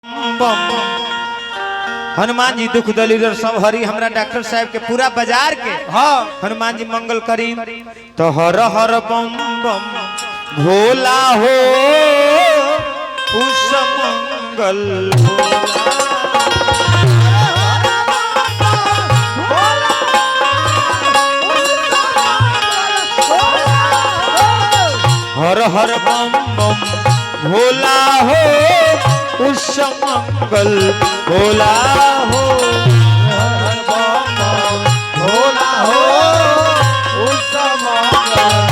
बम हनुमान जी दुख दलीदर सब हरी हमरा डॉक्टर साहब के पूरा बाजार के हाँ हनुमान जी मंगल करी तो हर हर बम बम भोला हो उस मंगल हर हर बम बम भोला हो उस मंगल भोला हो हर बम बम भोला हो उस मंगल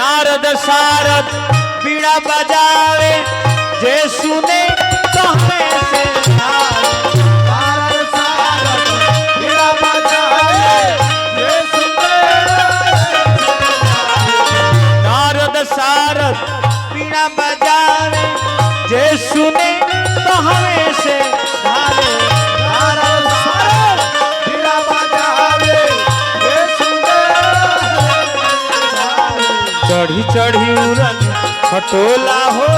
नारद सारद बीड़ा बजावे जे सुने तो हमें से नारद सारद बीड़ा बजावे जे सुने नारद सारद बीड़ा बजावे जे सुने तो हमें से धारे नारद सारद बीड़ा बजावे जे सुने चढ़ी चढ़ी उड़न खटोला हो